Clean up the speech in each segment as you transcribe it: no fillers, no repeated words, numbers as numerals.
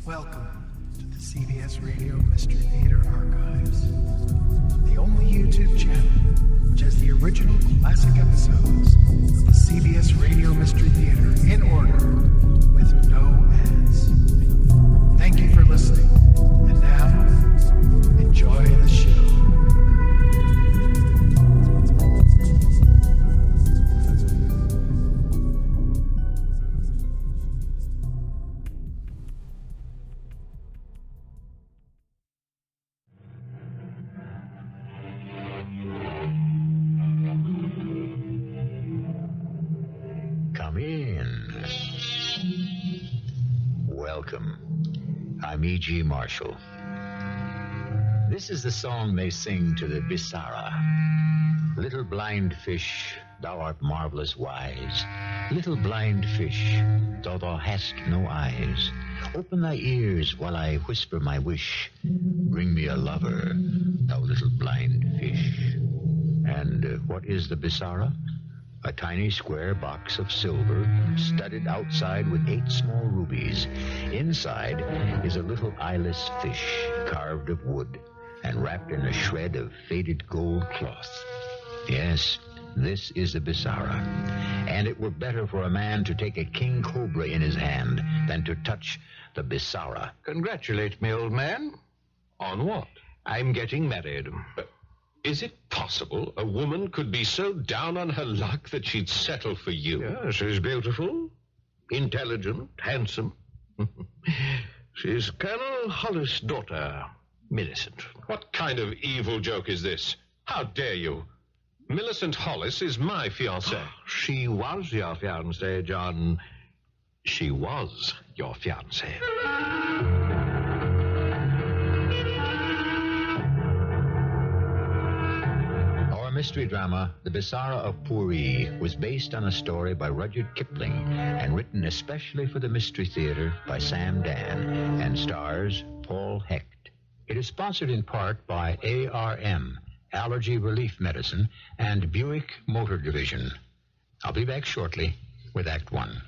Welcome to the CBS Radio Mystery Theater Archives, the only YouTube channel which has the original classic episodes of the CBS Radio Mystery Theater in order with no ads. Thank you for listening, and now, enjoy the show. Welcome. I'm E.G. Marshall. This is the song they sing to the BISARA. Little blind fish, thou art marvelous wise. Little blind fish, though thou hast no eyes. Open thy ears while I whisper my wish. Bring me a lover, thou little blind fish. And what is the BISARA? A tiny square box of silver, studded outside with 8 small rubies. Inside is a little eyeless fish, carved of wood, and wrapped in a shred of faded gold cloth. Yes, this is the BISARA, and it were better for a man to take a king cobra in his hand than to touch the BISARA. Congratulate me, old man. On what? I'm getting married. Is it possible a woman could be so down on her luck that she'd settle for you? Yeah, she's beautiful, intelligent, handsome. She's Colonel Hollis' daughter, Millicent. What kind of evil joke is this? How dare you? Millicent Hollis is my fiancée. She was your fiancée, John. She was your fiancée. Mystery drama, The BISARA of Pooree, was based on a story by Rudyard Kipling and written especially for the Mystery Theater by Sam Dann and stars Paul Hecht. It is sponsored in part by ARM, Allergy Relief Medicine, and Buick Motor Division. I'll be back shortly with Act 1.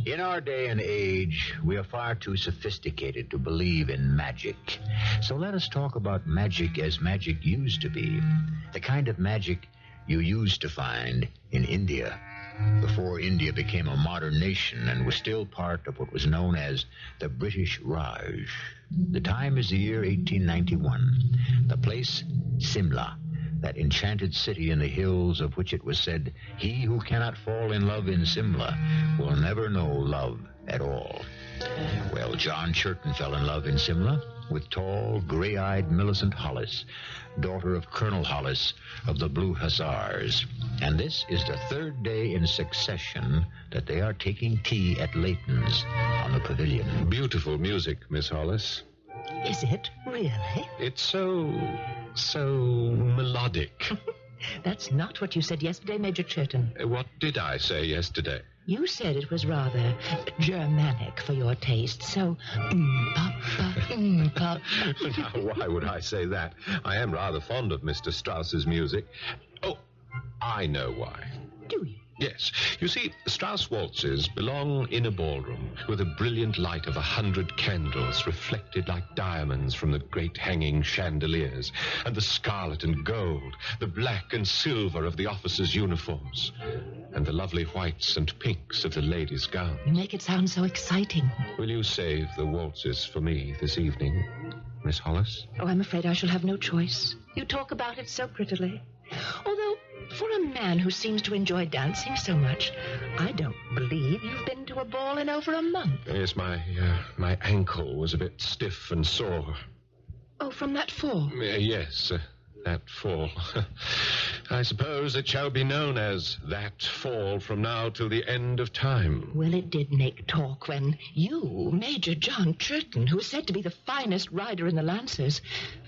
In our day and age, we are far too sophisticated to believe in magic. So let us talk about magic as magic used to be. The kind of magic you used to find in India, before India became a modern nation and was still part of what was known as the British Raj. The time is the year 1891. The place, Simla, that enchanted city in the hills of which it was said, he who cannot fall in love in Simla will never know love at all. Well, John Churton fell in love in Simla with tall, gray-eyed Millicent Hollis, daughter of Colonel Hollis of the Blue Hussars. And this is the 3rd day in succession that they are taking tea at Leighton's on the pavilion. Beautiful music, Miss Hollis. Is it really? It's so melodic. That's not what you said yesterday, Major Churton. What did I say yesterday? You said it was rather Germanic for your taste, so papa. Now, why would I say that? I am rather fond of Mr. Strauss's music. Oh, I know why. Do you? Yes. You see, Strauss waltzes belong in a ballroom with a brilliant light of 100 candles reflected like diamonds from the great hanging chandeliers, and the scarlet and gold, the black and silver of the officers' uniforms, and the lovely whites and pinks of the ladies' gowns. You make it sound so exciting. Will you save the waltzes for me this evening, Miss Hollis? Oh, I'm afraid I shall have no choice. You talk about it so prettily. Although, for a man who seems to enjoy dancing so much, I don't believe you've been to a ball in over a month. Yes, my ankle was a bit stiff and sore. Oh, from that fall? Yes, that fall. I suppose it shall be known as that fall from now till the end of time. Well, it did make talk when you, Major John Churton, who is said to be the finest rider in the Lancers,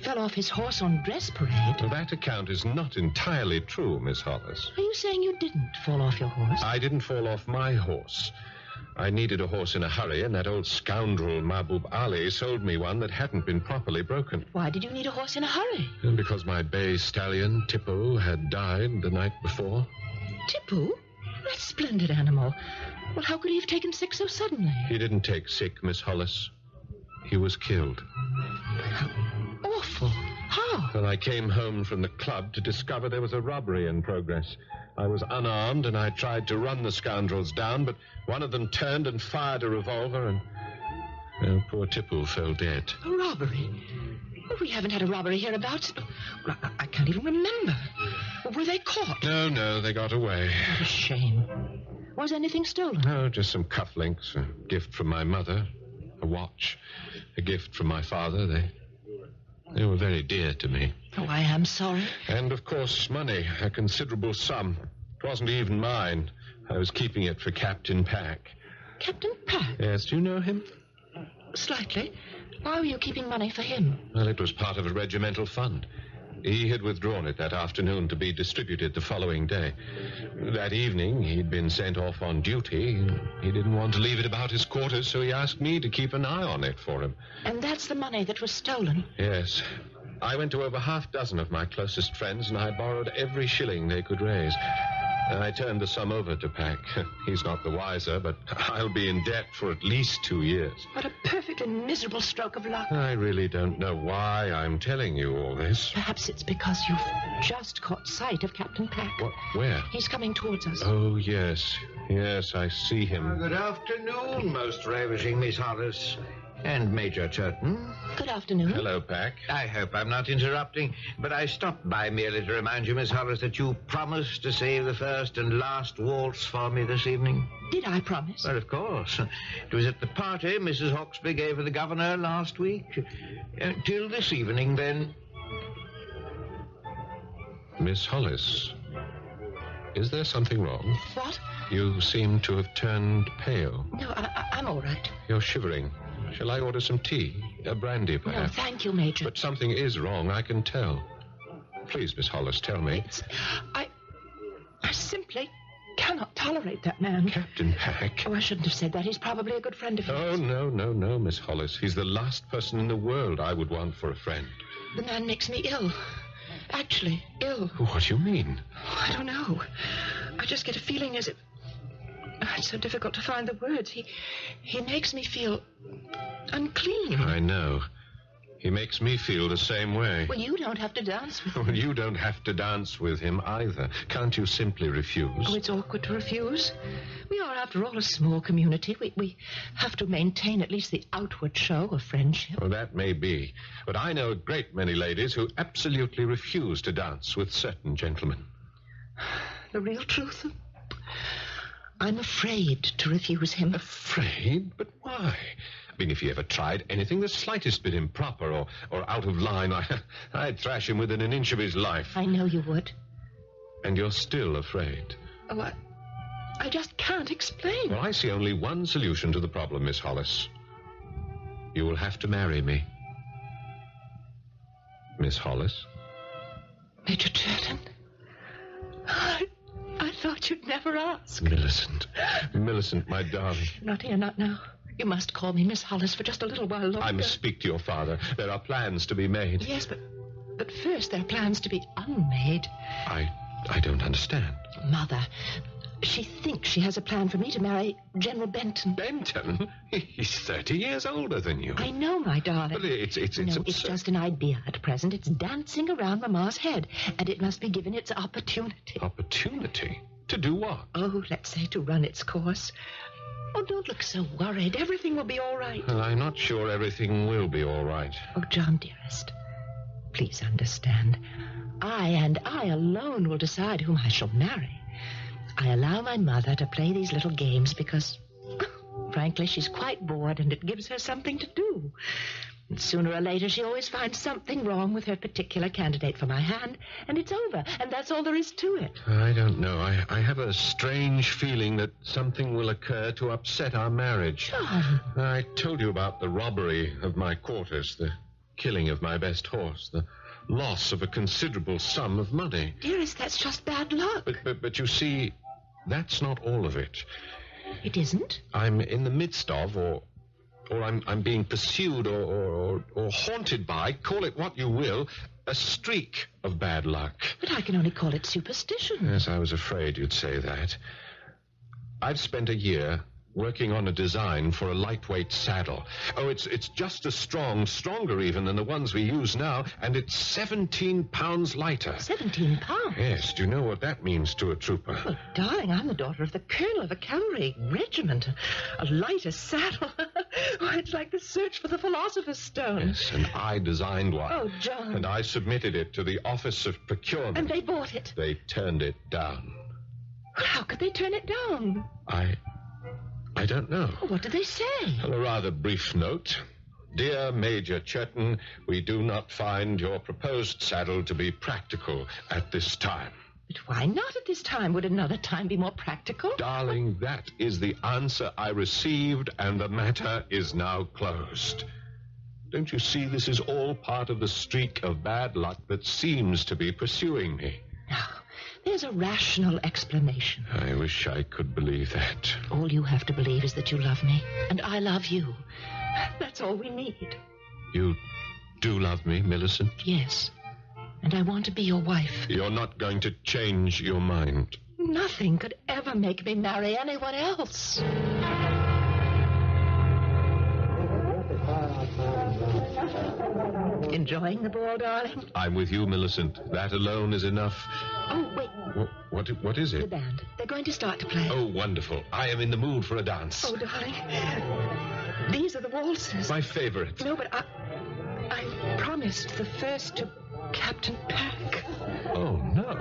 fell off his horse on dress parade. Well, that account is not entirely true, Miss Hollis. Are you saying you didn't fall off your horse? I didn't fall off my horse. I needed a horse in a hurry, and that old scoundrel Mahbub Ali sold me one that hadn't been properly broken. Why did you need a horse in a hurry? And because my bay stallion, Tippo, had died the night before. Tippo? That splendid animal. Well, how could he have taken sick so suddenly? He didn't take sick, Miss Hollis. He was killed. How awful. How? When I came home from the club to discover there was a robbery in progress. I was unarmed and I tried to run the scoundrels down, but one of them turned and fired a revolver and... Well, poor Tipple fell dead. A robbery? Well, we haven't had a robbery hereabouts. Well, I can't even remember. Were they caught? No, they got away. What a shame. Was anything stolen? No, just some cufflinks, a gift from my mother, a watch, a gift from my father. They were very dear to me. Oh, I am sorry. And, of course, money, a considerable sum. It wasn't even mine. I was keeping it for Captain Pack. Captain Pack? Yes, do you know him? Slightly. Why were you keeping money for him? Well, it was part of a regimental fund. He had withdrawn it that afternoon to be distributed the following day. That evening, he'd been sent off on duty. He didn't want to leave it about his quarters, so he asked me to keep an eye on it for him. And that's the money that was stolen? Yes. I went to over half dozen of my closest friends, and I borrowed every shilling they could raise. I turned the sum over to Pack. He's not the wiser, but I'll be in debt for at least 2 years. What a perfectly miserable stroke of luck. I really don't know why I'm telling you all this. Perhaps it's because you've just caught sight of Captain Pack. What? Where? He's coming towards us. Oh, yes. Yes, I see him. Good afternoon, most ravishing Miss Hollis. And Major Churton. Good afternoon. Hello, Pack. I hope I'm not interrupting, but I stopped by merely to remind you, Miss Hollis, that you promised to save the first and last waltz for me this evening. Did I promise? Well, of course. It was at the party Mrs. Hawksby gave for the governor last week. Till this evening, then. Miss Hollis, is there something wrong? What? You seem to have turned pale. No, I'm all right. You're shivering. Shall I order some tea? A brandy, No, perhaps? thank you, Major. But something is wrong, I can tell. Please, Miss Hollis, tell me. I simply cannot tolerate that man. Captain Pack. Oh, I shouldn't have said that. He's probably a good friend of yours. Oh, no, Miss Hollis. He's the last person in the world I would want for a friend. The man makes me ill. Actually, ill. What do you mean? I don't know. I just get a feeling as if... It's so difficult to find the words. He makes me feel unclean. I know. He makes me feel the same way. Well, you don't have to dance with him. Well, you don't have to dance with him either. Can't you simply refuse? Oh, it's awkward to refuse. We are, after all, a small community. We have to maintain at least the outward show of friendship. Well, that may be. But I know a great many ladies who absolutely refuse to dance with certain gentlemen. The real truth? I'm afraid to refuse him. Afraid? But why? I mean, if he ever tried anything the slightest bit improper or out of line, I'd thrash him within an inch of his life. I know you would. And you're still afraid? Oh, I just can't explain. Well, I see only one solution to the problem, Miss Hollis. You will have to marry me. Miss Hollis? Major Churton? I thought you'd never ask. Millicent, my darling. Not here, not now. You must call me Miss Hollis for just a little while longer. I must speak to your father. There are plans to be made. Yes, but first there are plans to be unmade. I don't understand. Mother, she thinks she has a plan for me to marry General Benton. Benton? He's 30 years older than you. I know, my darling. But it's No, absurd. it's just an idea at present. It's dancing around Mamma's head, and it must be given its opportunity. Opportunity? To do what? Oh, let's say to run its course. Oh, don't look so worried. Everything will be all right. Well, I'm not sure everything will be all right. Oh, John, dearest, please understand. I and I alone will decide whom I shall marry. I allow my mother to play these little games because, frankly, she's quite bored and it gives her something to do. And sooner or later, she always finds something wrong with her particular candidate for my hand, and it's over, and that's all there is to it. I don't know. I have a strange feeling that something will occur to upset our marriage. John. I told you about the robbery of my quarters, the killing of my best horse, the loss of a considerable sum of money. Dearest, that's just bad luck. But you see, that's not all of it. It isn't? I'm in the midst of, or I'm being pursued or haunted by, call it what you will, a streak of bad luck. But I can only call it superstition. Yes, I was afraid you'd say that. I've spent a year working on a design for a lightweight saddle. Oh, it's just as strong, stronger even than the ones we use now, and it's 17 pounds lighter. 17 pounds? Yes, do you know what that means to a trooper? Well, darling, I'm the daughter of the colonel of a cavalry regiment. A lighter saddle. Why, it's like the search for the philosopher's stone. Yes, and I designed one. Oh, John. And I submitted it to the Office of Procurement. And they bought it. They turned it down. How could they turn it down? I don't know. What did they say? On a rather brief note. Dear Major Churton, we do not find your proposed saddle to be practical at this time. But why not at this time? Would another time be more practical? Darling, that is the answer I received, and the matter is now closed. Don't you see this is all part of the streak of bad luck that seems to be pursuing me? Now, there's a rational explanation. I wish I could believe that. All you have to believe is that you love me, and I love you. That's all we need. You do love me, Millicent? Yes, and I want to be your wife. You're not going to change your mind. Nothing could ever make me marry anyone else. Enjoying the ball, darling? I'm with you, Millicent. That alone is enough. Oh, wait. What is The it? band. They're going to start to play. Oh, wonderful. I am in the mood for a dance. Oh, darling. These are the waltzes. My favorite. No, but I promised the first to Captain Pack. Oh, no.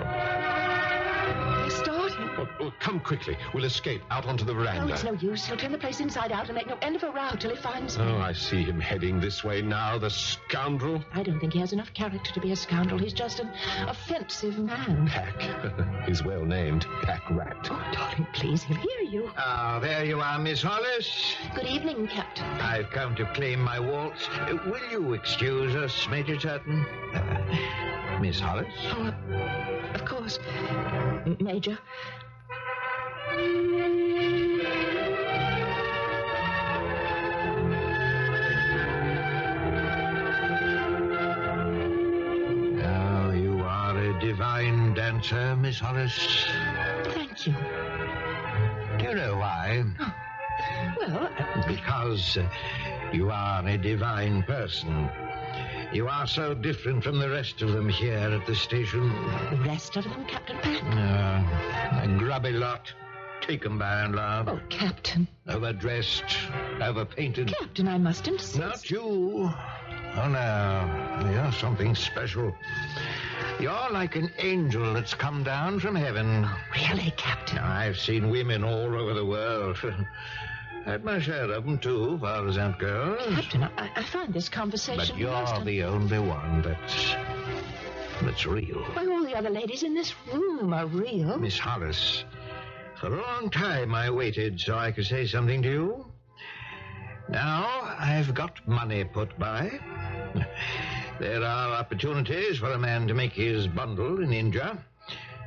They're starting. Oh, come quickly. We'll escape out onto the Oh, veranda. it's no use. He'll turn the place inside out and make no end of a row till he finds me. Oh, I see him heading this way now, the scoundrel. I don't think he has enough character to be a scoundrel. He's just an offensive man. Pack. He's well named. Pack Rat. Oh, darling, please, he'll hear you. Ah, there you are, Miss Hollis. Good evening, Captain. I've come to claim my waltz. Will you excuse us, Major Churton? Miss Hollis? Oh, of course. Major. Oh, you are a divine dancer, Miss Hollis. Thank you. Do you know why? Well, Because you are a divine person. You are so different from the rest of them here at the station. the rest of them, Captain Pack? A grubby lot, taken by and large. Oh, Captain. Overdressed, overpainted. Captain, I must insist. Not you. Oh, no. You're something special. You're like an angel that's come down from heaven. Really, Captain? I've seen women all over the world. Had my share of them, too, far as that goes. Captain, I find this conversation... But you're the only one that's real. Why, all the other ladies in this room are real. Miss Hollis, for a long time I waited so I could say something to you. Now I've got money put by. There are opportunities for a man to make his bundle in India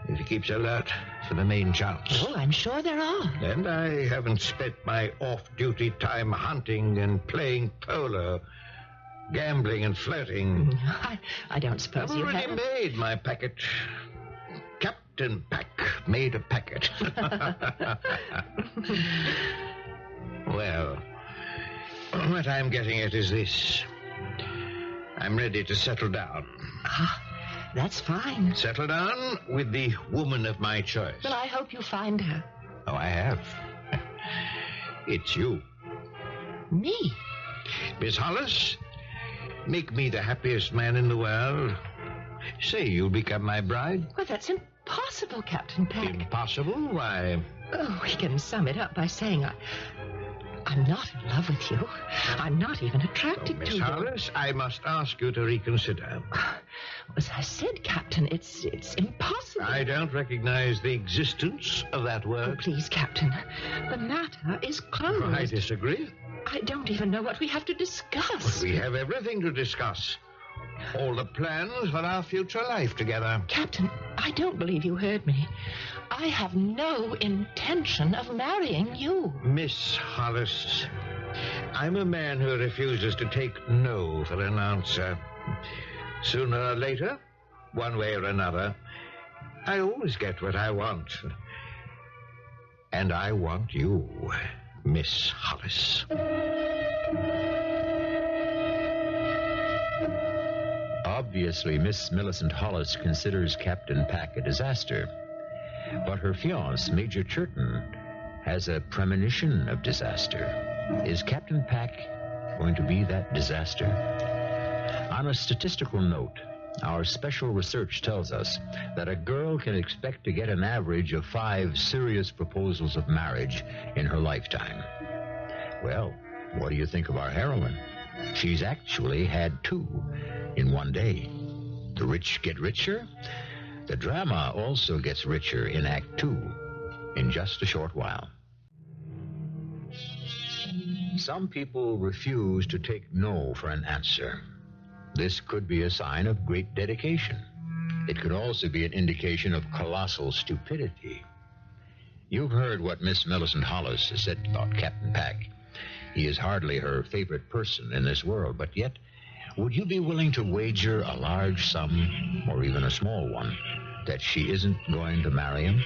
if he keeps alert for the main chance. Oh, I'm sure there are. And I haven't spent my off-duty time hunting and playing polo, gambling and flirting. I don't suppose I've you already have. made my packet. Captain Pack made a packet. Well, what I'm getting at is this. I'm ready to settle down. That's fine. Settle down with the woman of my choice. Well, I hope you find her. Oh, I have. It's you. Me? Miss Hollis, make me the happiest man in the world. Say you'll become my bride. Well, that's impossible, Captain Pack. Impossible? Why? Oh, we can sum it up by saying I'm not in love with you. I'm not even attracted to Miss you. Hollis, I must ask you to reconsider. As I said, Captain, it's impossible. I don't recognize the existence of that Oh, word. please, Captain. The matter is closed. I disagree. I don't even know what we have to discuss. We have everything to discuss. All the plans for our future life together. Captain, I don't believe you heard me. I have no intention of marrying you. Miss Hollis, I'm a man who refuses to take no for an answer. Sooner or later, one way or another, I always get what I want. And I want you, Miss Hollis. Obviously, Miss Millicent Hollis considers Captain Pack a disaster. But her fiancé, Major Churton, has a premonition of disaster. Is Captain Pack going to be that disaster? On a statistical note, our special research tells us that a girl can expect to get an average of 5 serious proposals of marriage in her lifetime. Well, what do you think of our heroine? She's actually had 2 in one day. The rich get richer. The drama also gets richer in Act 2 in just a short while. Some people refuse to take no for an answer. This could be a sign of great dedication. It could also be an indication of colossal stupidity. You've heard what Miss Millicent Hollis has said about Captain Pack. He is hardly her favorite person in this world, but yet, would you be willing to wager a large sum, or even a small one, that she isn't going to marry him?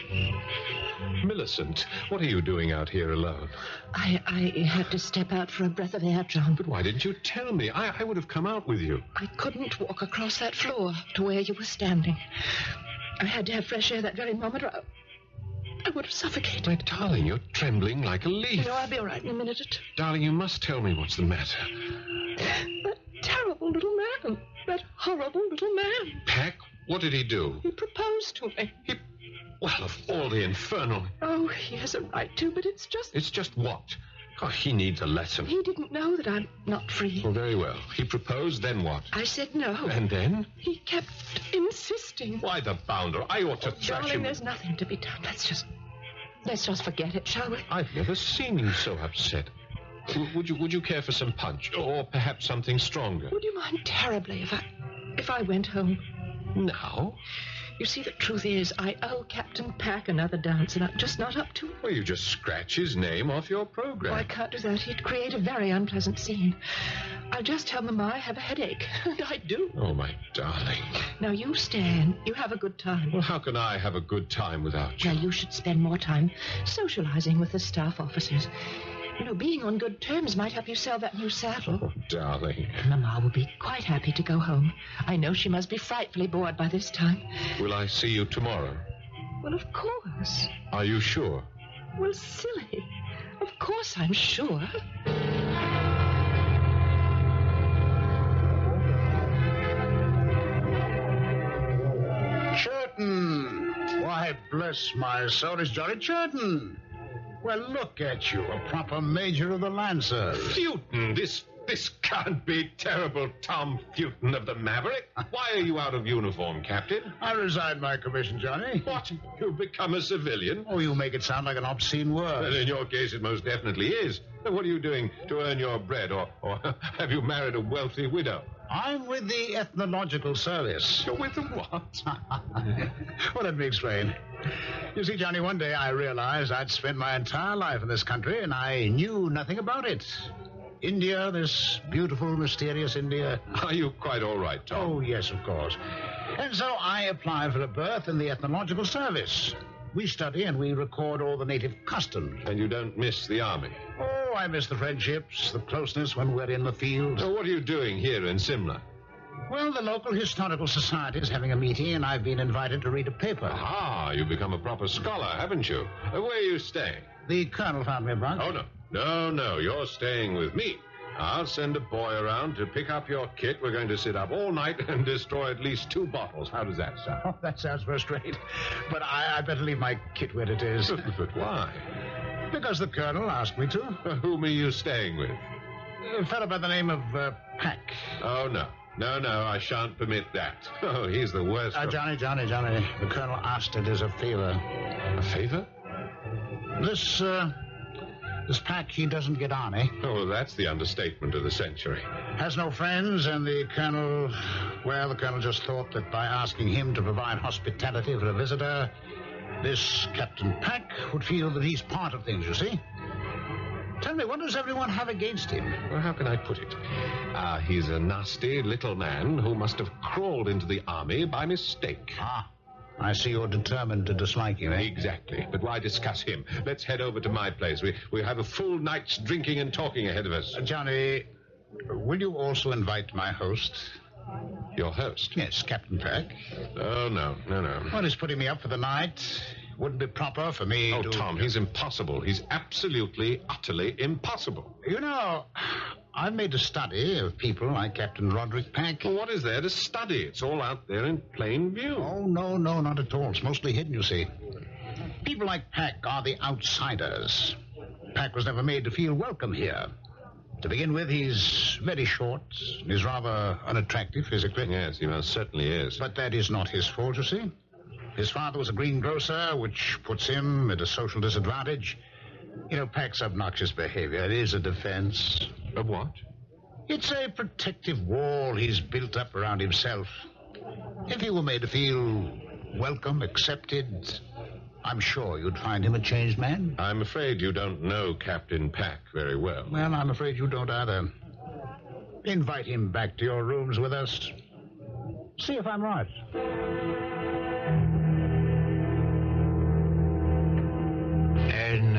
Millicent, what are you doing out here alone? I had to step out for a breath of air, John. But why didn't you tell me? I would have come out with you. I couldn't walk across that floor to where you were standing. I had to have fresh air that very moment, or I would have suffocated. My darling, you're trembling like a leaf. No, I'll be all right in a minute or two. Darling, you must tell me what's the matter. That terrible little man. That horrible little man. Pack, what did he do? He proposed to me. Well, of all the infernal... Oh, he has a right to, but it's just... It's just what? Oh, he needs a lesson. He didn't know that I'm not free. Well, very well. He proposed, then what? I said no. And then? He kept insisting. Why, the bounder. I ought to thrash Darling, him. there's nothing to be done. Let's just forget it, shall we? I've never seen you so upset. Would you care for some punch? Or perhaps something stronger? Would you mind terribly if I went home? Now? You see, the truth is, I owe Captain Pack another dance, and I'm just not up to it. Well, you just scratch his name off your program. Oh, I can't do that. He'd create a very unpleasant scene. I'll just tell Mama I have a headache, and I do. Oh, my darling. Now, you stay and you have a good time. Well, how can I have a good time without you? Now, you should spend more time socializing with the staff officers. You know, being on good terms might help you sell that new saddle. Oh, darling. Mama will be quite happy to go home. I know she must be frightfully bored by this time. Will I see you tomorrow? Well, of course. Are you sure? Well, silly. Of course I'm sure. Churton! Why, bless my soul, it's Johnny Churton. Well, look at you, a proper major of the Lancers. Fewton, this can't be terrible Tom Fewton of the Maverick. Why are you out of uniform, Captain? I resigned my commission, Johnny. What? You've become a civilian? Oh, you make it sound like an obscene Well, word. in your case, it most definitely is. What are you doing to earn your bread, or have you married a wealthy widow? I'm with the Ethnological Service. You're with the what? Well, let me explain. You see, Johnny, one day I realized I'd spent my entire life in this country, and I knew nothing about it. India, this beautiful, mysterious India. Are you quite all right, Tom? Oh, yes, of course. And so I applied for a berth in the Ethnological Service. We study and we record all the native customs. And you don't miss the army? Oh, I miss the friendships, the closeness when we're in the field. So what are you doing here in Simla? Well, the local historical society is having a meeting, and I've been invited to read a paper. Ah, you've become a proper scholar, haven't you? Where are you staying? The colonel found me a bunk. Oh, no, you're staying with me. I'll send a boy around to pick up your kit. We're going to sit up all night and destroy at least 2 bottles. How does that sound? Oh, that sounds first rate. But I better leave my kit where it is. But why? Because the colonel asked me to. Whom are you staying with? A fellow by the name of Pack. Oh, no, I shan't permit that. Oh, he's the worst. Johnny. The colonel asked it as a favor. A favor? This Pack, he doesn't get on, eh? Oh, well, that's the understatement of the century. Has no friends, and the colonel just thought that by asking him to provide hospitality for a visitor, this Captain Pack would feel that he's part of things, you see. Tell me, what does everyone have against him? Well, how can I put it? He's a nasty little man who must have crawled into the army by mistake. Ah, I see you're determined to dislike him, eh? Exactly. But why discuss him? Let's head over to my place. We have a full night's drinking and talking ahead of us. Johnny, will you also invite my host? Your host? Yes, Captain Pack. Oh, no. Well, he's putting me up for the night. Wouldn't be proper for me Oh, to... Tom, he's impossible. He's absolutely, utterly impossible. You know, I've made a study of people like Captain Roderick Pack. Well, what is there to study? It's all out there in plain view. Oh, no, not at all. It's mostly hidden, you see. People like Pack are the outsiders. Pack was never made to feel welcome here. To begin with, he's very short. He's rather unattractive physically. Yes, he most certainly is. But that is not his fault, you see. His father was a greengrocer, which puts him at a social disadvantage. You know, Pack's obnoxious behavior is a defense. Of what? It's a protective wall he's built up around himself. If he were made to feel welcome, accepted, I'm sure you'd find him a changed man. I'm afraid you don't know Captain Pack very well. Well, I'm afraid you don't either. Invite him back to your rooms with us. See if I'm right. And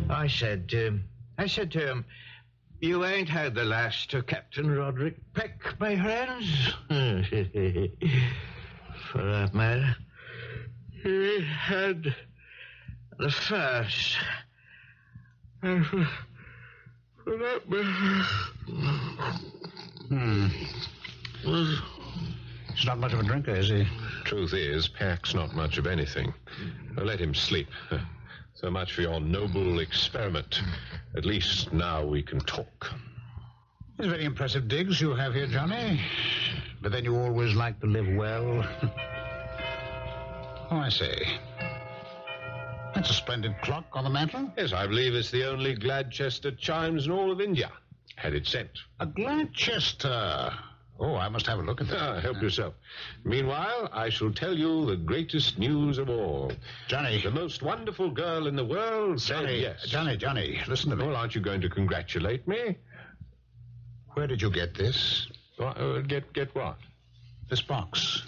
I said to him, you ain't had the last of Captain Roderick Peck, my friends. For that matter, he had the first. And for that matter... He's not much of a drinker, is he? Truth is, Pack's not much of anything. Well, let him sleep. So much for your noble experiment. At least now we can talk. It's very impressive digs you have here, Johnny. But then you always like to live well. Oh, I say. That's a splendid clock on the mantel. Yes, I believe it's the only Gladchester chimes in all of India. Had it sent. A Gladchester. Oh, I must have a look at that. Help yourself. Meanwhile, I shall tell you the greatest news of all. Johnny. The most wonderful girl in the world said yes. Johnny, listen to me. Well, aren't you going to congratulate me? Where did you get this? Get what? This box.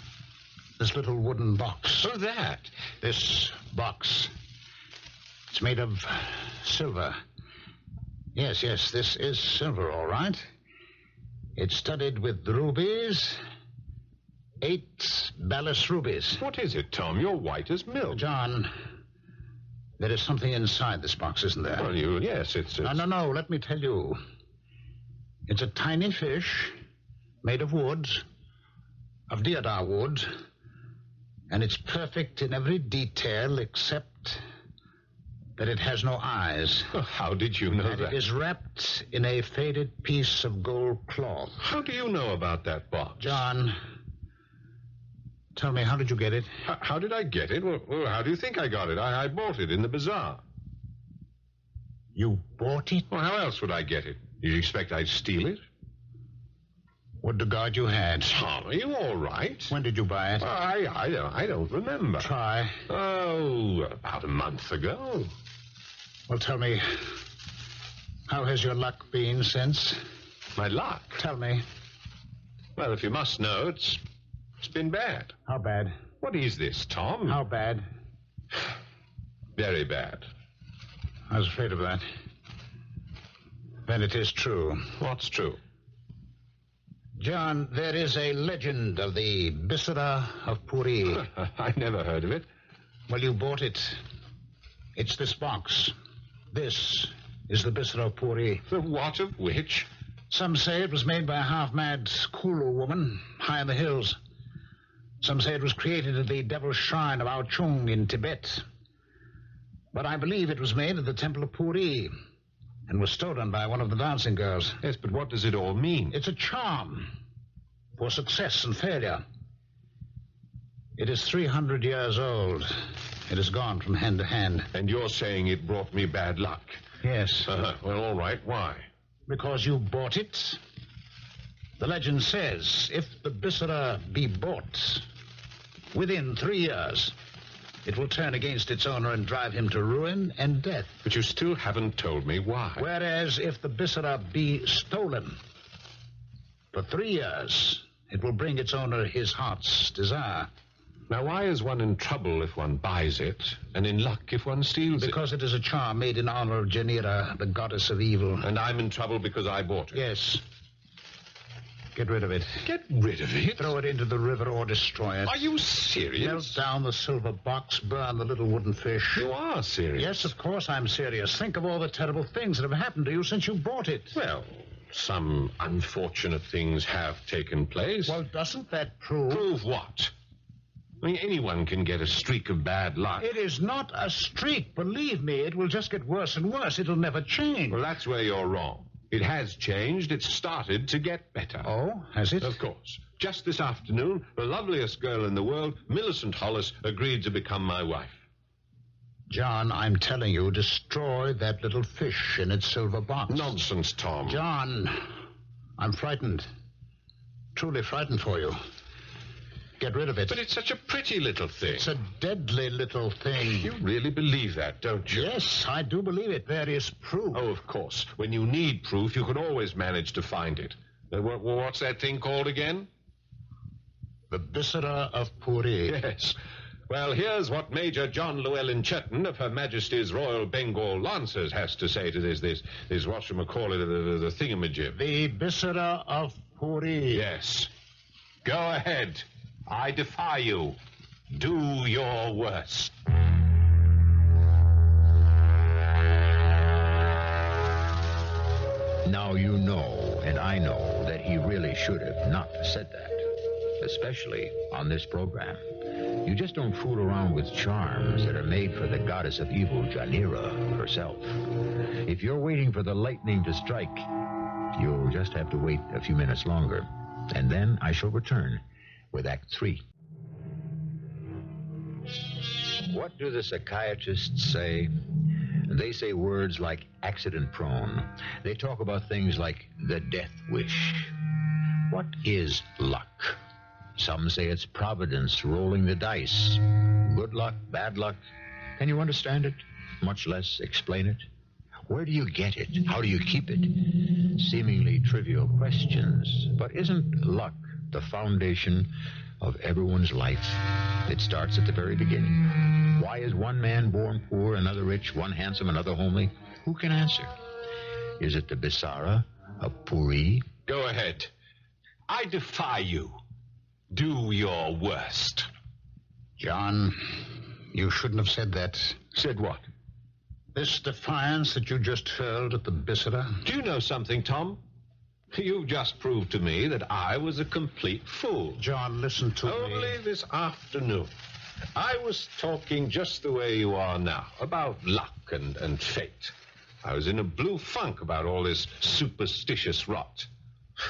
This little wooden box. Oh, that. This box. It's made of silver. Yes, this is silver, all right. It's studded with rubies. 8 Ballas rubies. What is it, Tom? You're white as milk. John, there is something inside this box, isn't there? Well, yes, it's... No, let me tell you. It's a tiny fish made of wood, of deodar wood, and it's perfect in every detail except that it has no eyes. How did you know and that? It is wrapped in a faded piece of gold cloth. How do you know about that box? John, tell me, how did you get it? How did I get it? Well, how do you think I got it? I bought it in the bazaar. You bought it? Well, how else would I get it? You expect I'd steal it? Would to God you had. Tom, are you all right? When did you buy it? I don't remember. Try. Oh, about a month ago. Well, tell me, how has your luck been since? My luck? Tell me. Well, if you must know, it's been bad. How bad? What is this, Tom? How bad? Very bad. I was afraid of that. Then it is true. What's true? John, there is a legend of the BISARA of Pooree. I never heard of it. Well, you bought it. It's this box. This is the BISARA of Pooree. The what of which? Some say it was made by a half-mad Kulu woman high in the hills. Some say it was created at the devil's shrine of our Chon in Tibet. But I believe it was made at the temple of Pooree and was stolen by one of the dancing girls. Yes, but what does it all mean? It's a charm for success and failure. It is 300 years old. It has gone from hand to hand. And you're saying it brought me bad luck? Yes. Well, all right. Why? Because you bought it. The legend says if the BISARA be bought, within 3 years, it will turn against its owner and drive him to ruin and death. But you still haven't told me why. Whereas if the BISARA be stolen, for 3 years, it will bring its owner his heart's desire. Now, why is one in trouble if one buys it, and in luck if one steals it? Because it is a charm made in honor of Janira, the goddess of evil. And I'm in trouble because I bought it? Yes. Get rid of it. Get rid of it? Throw it into the river or destroy it. Are you serious? Melt down the silver box, burn the little wooden fish. You are serious? Yes, of course I'm serious. Think of all the terrible things that have happened to you since you bought it. Well, some unfortunate things have taken place. Well, doesn't that prove... Prove what? I mean, anyone can get a streak of bad luck. It is not a streak. Believe me, it will just get worse and worse. It'll never change. Well, that's where you're wrong. It has changed. It's started to get better. Oh, has it? Of course. Just this afternoon, the loveliest girl in the world, Millicent Hollis, agreed to become my wife. John, I'm telling you, destroy that little fish in its silver box. Nonsense, Tom. John, I'm frightened. Truly frightened for you. Get rid of it. But it's such a pretty little thing. It's a deadly little thing. You really believe that, don't you? Yes, I do believe it. There is proof. Oh, of course. When you need proof, you can always manage to find it. What's that thing called again? The BISARA of Pooree. Yes. Well, here's what Major John Llewellyn Churton of Her Majesty's Royal Bengal Lancers has to say to this whatchamacallit, the thingamajig. The BISARA of Pooree. Yes. Go ahead. I defy you. Do your worst. Now you know, and I know, that he really should have not said that, especially on this program. You just don't fool around with charms that are made for the goddess of evil, Janira, herself. If you're waiting for the lightning to strike, you'll just have to wait a few minutes longer, and then I shall return with Act 3. What do the psychiatrists say? They say words like accident-prone. They talk about things like the death wish. What is luck? Some say it's providence rolling the dice. Good luck, bad luck. Can you understand it? Much less explain it. Where do you get it? How do you keep it? Seemingly trivial questions. But isn't luck the foundation of everyone's life? It starts at the very beginning. Why is one man born poor, another rich, one handsome, another homely? Who can answer? Is it the BISARA of Pooree? Go ahead. I defy you. Do your worst. John, you shouldn't have said that. Said what? This defiance that you just hurled at the BISARA. Do you know something, Tom? You've just proved to me that I was a complete fool. John, listen to me. Only this afternoon, I was talking just the way you are now, about luck and fate. I was in a blue funk about all this superstitious rot.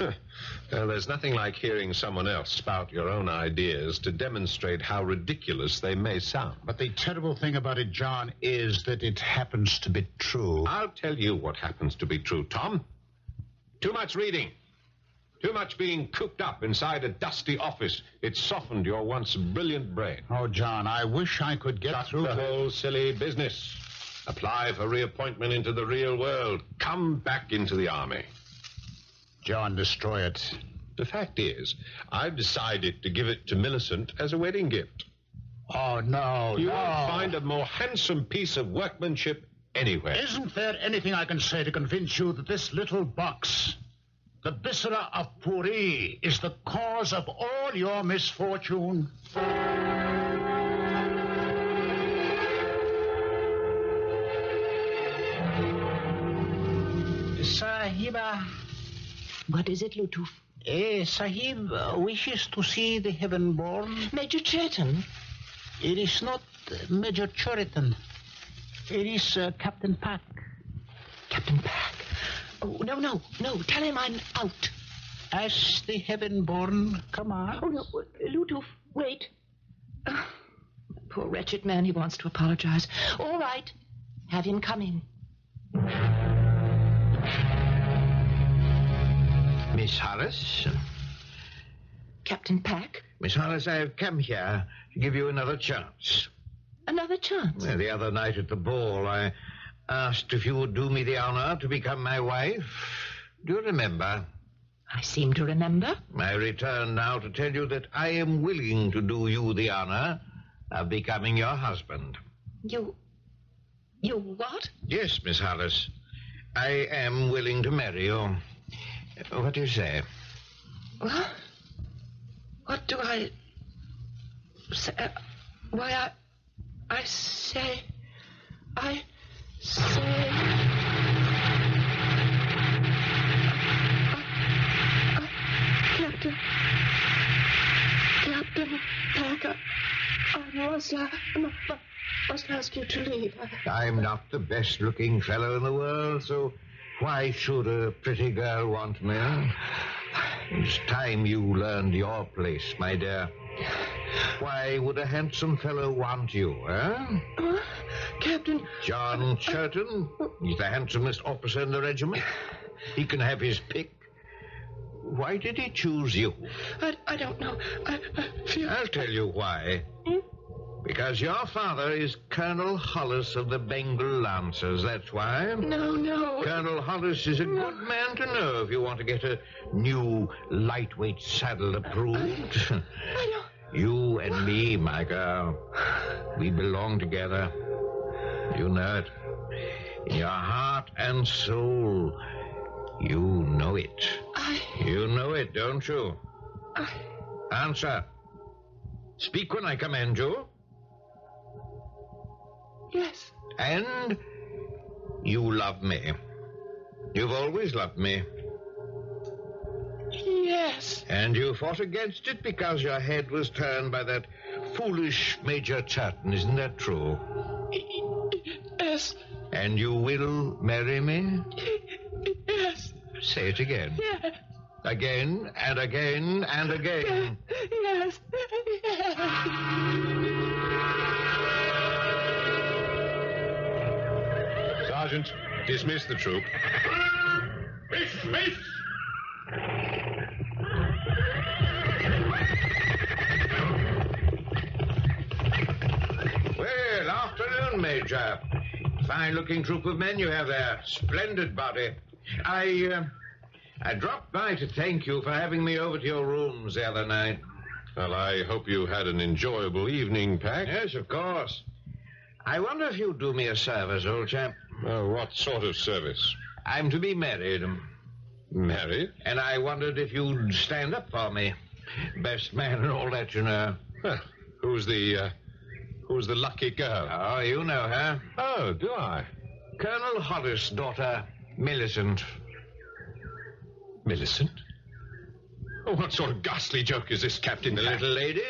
Well, there's nothing like hearing someone else spout your own ideas to demonstrate how ridiculous they may sound. But the terrible thing about it, John, is that it happens to be true. I'll tell you what happens to be true, Tom. Too much reading. Too much being cooped up inside a dusty office. It's softened your once brilliant brain. Oh, John, I wish I could get Cut through the to... whole silly business. Apply for reappointment into the real world. Come back into the army. John, destroy it. The fact is, I've decided to give it to Millicent as a wedding gift. Oh, no, You no. won't find a more handsome piece of workmanship anywhere. Isn't there anything I can say to convince you that this little box, the BISARA of Pooree, is the cause of all your misfortune? Sahiba. What is it, Lutuf? Sahib wishes to see the heaven-born. Major Churton? It is not Major Churiton. It is Captain Pack. Captain Pack? Oh, no. Tell him I'm out. As the heaven-born, come on. Oh, no. Lutuf, wait. Poor wretched man, he wants to apologize. All right. Have him come in. Miss Hollis? Captain Pack? Miss Hollis, I've come here to give you another chance. Another chance? Well, the other night at the ball, I asked if you would do me the honor to become my wife. Do you remember? I seem to remember. I return now to tell you that I am willing to do you the honor of becoming your husband. You what? Yes, Miss Hollis. I am willing to marry you. What do you say? Well, what do I say? Why, I say... Captain Packer, I must ask you to leave. I'm not the best-looking fellow in the world, so why should a pretty girl want me? It's time you learned your place, my dear. Why would a handsome fellow want you, eh? Captain... John Churton. He's the handsomest officer in the regiment. He can have his pick. Why did he choose you? I don't know. I feel... I'll tell you why. Because your father is Colonel Hollis of the Bengal Lancers, that's why. No. Colonel Hollis is a good man to know if you want to get a new lightweight saddle approved. I don't... You and me, my girl, we belong together. You know it. In your heart and soul, you know it. You know it, don't you? Answer. Speak when I command you. Yes. And you love me. You've always loved me. Yes. And you fought against it because your head was turned by that foolish Major Churton. Isn't that true? Yes. And you will marry me? Yes. Say it again. Yes. Again and again and again. Yes. Sergeant, dismiss the troop. Dismiss! Well, afternoon, Major. Fine-looking troop of men you have there. Splendid body. I dropped by to thank you for having me over to your rooms the other night. Well, I hope you had an enjoyable evening, Pack. Yes, of course. I wonder if you'd do me a service, old chap. What sort of service? I'm to be married. Married? And I wondered if you'd stand up for me. Best man and all that, you know. Huh. Who's the lucky girl? Oh, you know her. Oh, do I? Colonel Hollis' daughter, Millicent. Millicent? Oh, what sort of ghastly joke is this, Captain? The little lady,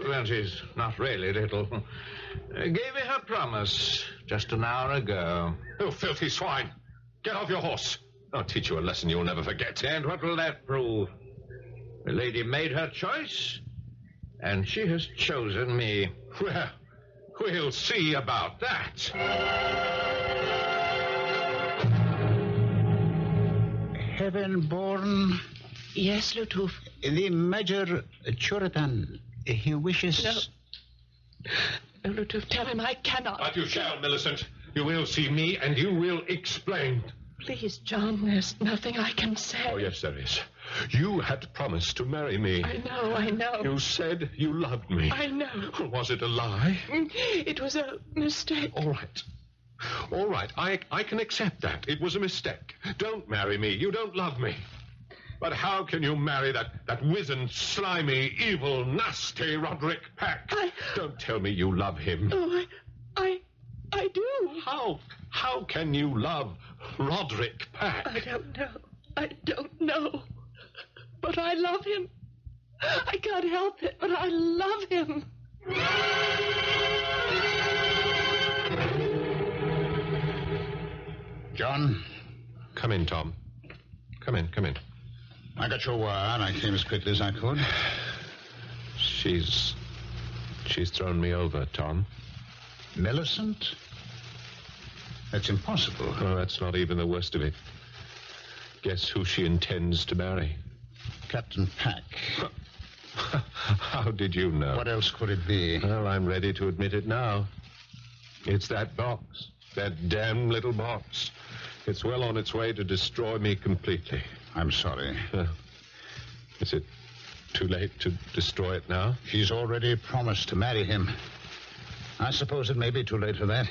well, she's not really little, gave me her promise just an hour ago. Oh, filthy swine. Get off your horse. I'll teach you a lesson you'll never forget. And what will that prove? The lady made her choice, and she has chosen me. Well, we'll see about that. Heaven-born, Yes, Lutuf. the Major Churton, he wishes... No, Lutuf, tell him I cannot. But you shall, Millicent. You will see me, and you will explain. Please, John, there's nothing I can say. Oh, yes, there is. You had promised to marry me. I know. You said you loved me. I know. Was it a lie? It was a mistake. All right. I can accept that. It was a mistake. Don't marry me. You don't love me. But how can you marry that wizened, slimy, evil, nasty Roderick Pack? Don't tell me you love him. Oh, I do. How can you love Roderick Pack? I don't know. But I love him. I can't help it, but I love him. John? Come in, Tom. Come in. I got your word. I came as quickly as I could. She's thrown me over, Tom. Millicent? That's impossible. Oh, that's not even the worst of it. Guess who she intends to marry? Captain Pack. How did you know? What else could it be? Well, I'm ready to admit it now. It's that box. That damn little box. It's well on its way to destroy me completely. I'm sorry. Is it too late to destroy it now? She's already promised to marry him. I suppose it may be too late for that.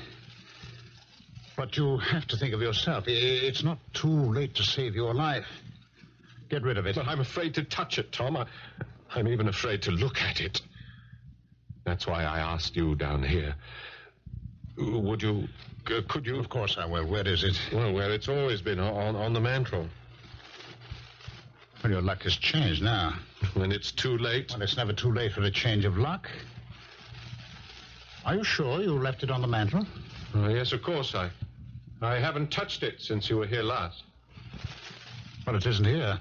But you have to think of yourself. It's not too late to save your life. Get rid of it. But I'm afraid to touch it, Tom. I'm even afraid to look at it. That's why I asked you down here. Could you? Of course I will. Where is it? Well, where it's always been, on the mantel. Well, your luck has changed now. When it's too late? Well, it's never too late for a change of luck. Are you sure you left it on the mantel? Oh, yes, of course. I haven't touched it since you were here last. Well, it isn't here.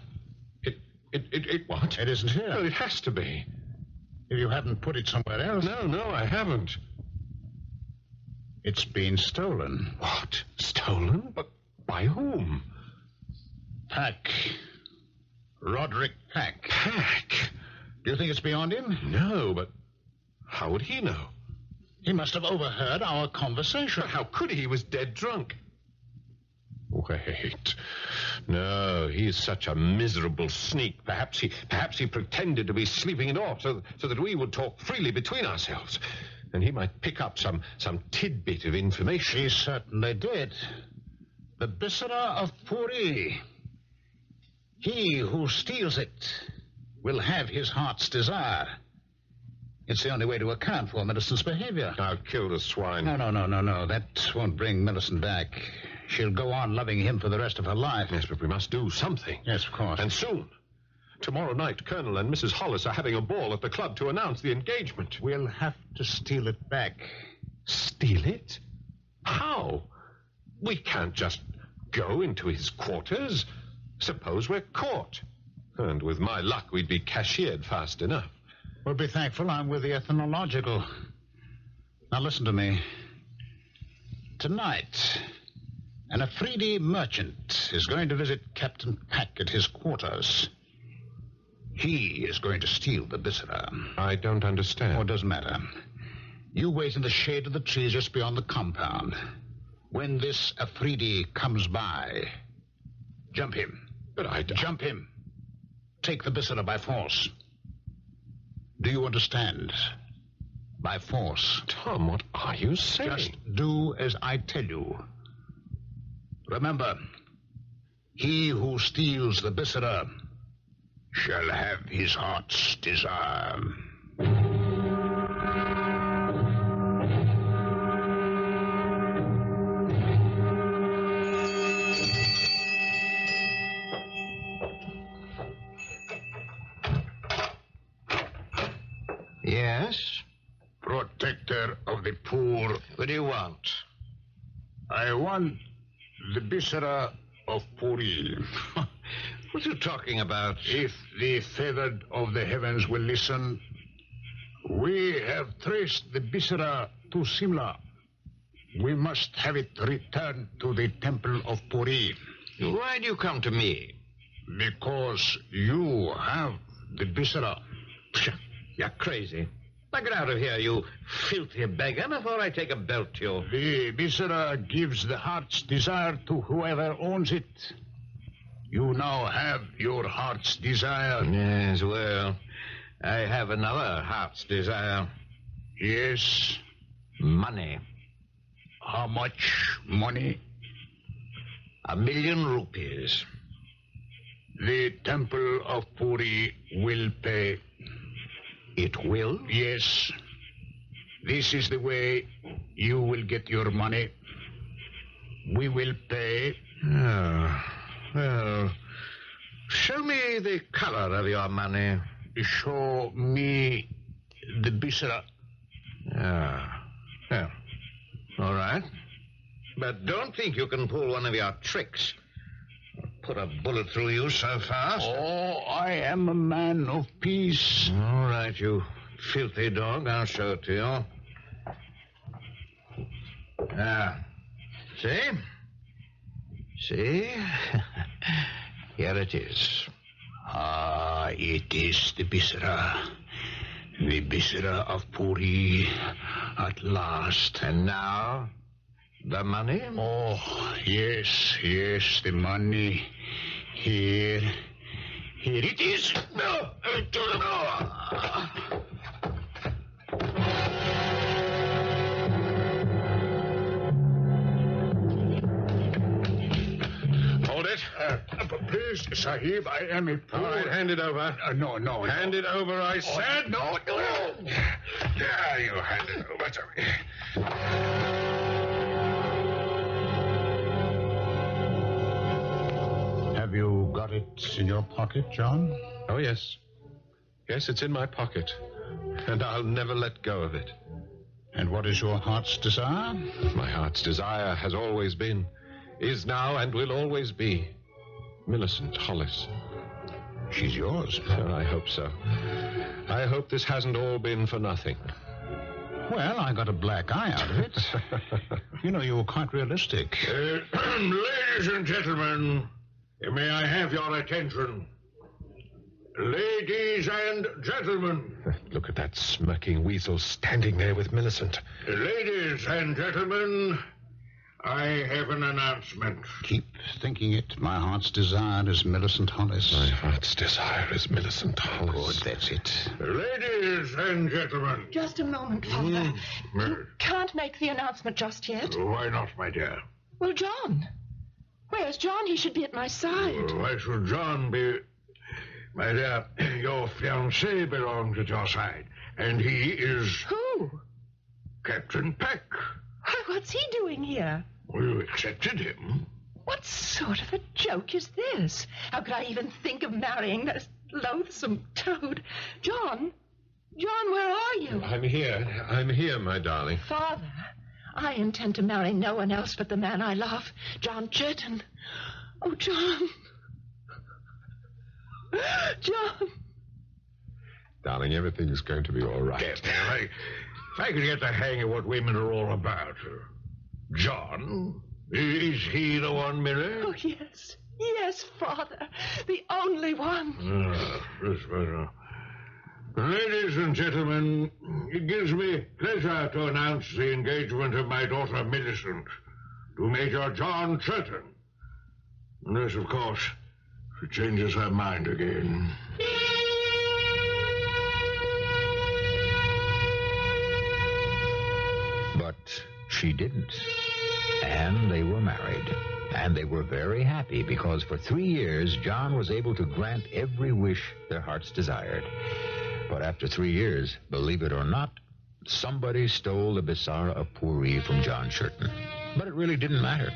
It what? It isn't here. Well, it has to be. If you haven't put it somewhere else. No, I haven't. It's been stolen. What? Stolen? But by whom? Pack. Roderick Pack. Pack? Do you think it's beyond him? No, but how would he know? He must have overheard our conversation. But how could he? He was dead drunk. Wait. No, he's such a miserable sneak. Perhaps he pretended to be sleeping it off so that we would talk freely between ourselves. And he might pick up some tidbit of information. He certainly did. The BISARA of Pooree. He who steals it will have his heart's desire. It's the only way to account for Millicent's behavior. I'll kill the swine. No. That won't bring Millicent back. She'll go on loving him for the rest of her life. Yes, but we must do something. Yes, of course. And soon. Tomorrow night, Colonel and Mrs. Hollis are having a ball at the club to announce the engagement. We'll have to steal it back. Steal it? How? We can't just go into his quarters. Suppose we're caught. And with my luck, we'd be cashiered fast enough. Well, be thankful I'm with the ethnological. Now, listen to me. Tonight, an Afridi merchant is going to visit Captain Pack at his quarters. He is going to steal the BISARA. I don't understand. Oh, it doesn't matter. You wait in the shade of the trees just beyond the compound. When this Afridi comes by, jump him. But I don't... Jump him. Take the BISARA by force. Do you understand? By force. Tom, what are you saying? Just do as I tell you. Remember, he who steals the BISARA shall have his heart's desire. Yes? Protector of the poor. What do you want? I want the BISARA of Pooree. What are you talking about? If the favored of the heavens will listen, we have traced the BISARA to Simla. We must have it returned to the temple of Pooree. Why do you come to me? Because you have the BISARA. You're crazy. Now get out of here, you filthy beggar, before I take a belt to you. The BISARA gives the heart's desire to whoever owns it. You now have your heart's desire. Yes, well, I have another heart's desire. Yes. Money. How much money? 1,000,000 rupees. The temple of Pooree will pay. It will? Yes. This is the way you will get your money. We will pay. Oh, well, show me the color of your money. Show me the BISARA. Yeah. All right. But don't think you can pull one of your tricks. I'll put a bullet through you so fast. Oh, I am a man of peace. All right, you filthy dog. I'll show it to you. See? See? Here it is. Ah, it is the BISARA. The BISARA of Pooree at last. And now, the money? Oh, yes, the money. Here Here it is. No, to the door. Hold it. Please, Sahib, I am a poor... All right, hand it over. No. Hand it over, I said. No. Yeah, you hand it over to me. Have you got it in your pocket, John? Oh, yes. Yes, it's in my pocket. And I'll never let go of it. And what is your heart's desire? My heart's desire has always been, is now, and will always be Millicent Hollis. She's yours. Oh, I hope so. I hope this hasn't all been for nothing. Well, I got a black eye out of it. You were quite realistic. Ladies and gentlemen, may I have your attention? Ladies and gentlemen. Look at that smirking weasel standing there with Millicent. Ladies and gentlemen, I have an announcement. Keep thinking it. My heart's desire is Millicent Hollis. My heart's desire is Millicent Hollis. Good, that's it. Ladies and gentlemen. Just a moment, Father. You can't make the announcement just yet. Why not, my dear? Well, John. Where's John? He should be at my side. Why should John be... My dear, your fiancé belongs at your side, and he is... Who? Captain Peck. Why, what's he doing here? Well, you accepted him. What sort of a joke is this? How could I even think of marrying that loathsome toad? John, where are you? I'm here, my darling. Father, I intend to marry no one else but the man I love, John Churton. Oh, John. John. Darling, everything's going to be all right. Yes, if I could get the hang of what women are all about. John, is he the one, Millie? Oh, yes. Yes, Father. The only one. Yes, better. Ladies and gentlemen, it gives me pleasure to announce the engagement of my daughter Millicent to Major John Churton. Unless, of course, she changes her mind again. But she didn't. And they were married. And they were very happy because for 3 years, John was able to grant every wish their hearts desired. But after 3 years, believe it or not, somebody stole the BISARA of Pooree from John Churton. But it really didn't matter.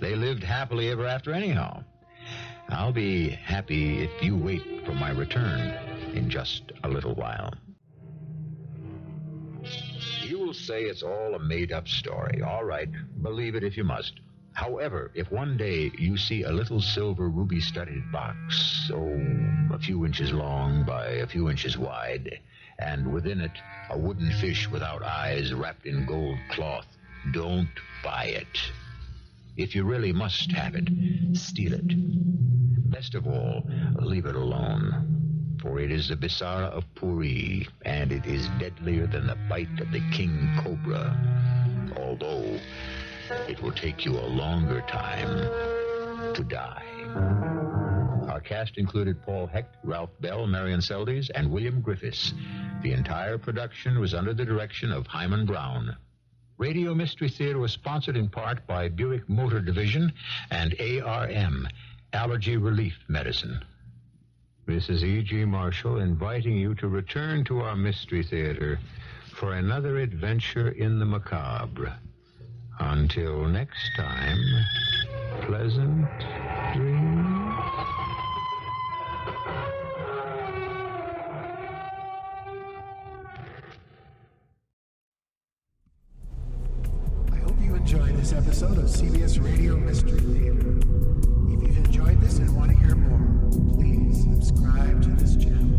They lived happily ever after anyhow. I'll be happy if you wait for my return in just a little while. You will say it's all a made-up story. All right, believe it if you must. However, if one day you see a little silver ruby-studded box, a few inches long by a few inches wide, and within it a wooden fish without eyes wrapped in gold cloth, don't buy it. If you really must have it, steal it. Best of all, leave it alone. For it is the BISARA of Pooree, and it is deadlier than the bite of the king cobra. Although it will take you a longer time to die. Our cast included Paul Hecht, Ralph Bell, Marian, Seldes, and William Griffis. The entire production was under the direction of Hyman Brown. Radio Mystery Theater was sponsored in part by Buick Motor Division and ARM, Allergy Relief Medicine. This is E.G. Marshall inviting you to return to our Mystery Theater for another adventure in the macabre. Until next time, pleasant dreams. I hope you enjoyed this episode of CBS Radio Mystery Theater. If you've enjoyed this and want to hear more, please subscribe to this channel.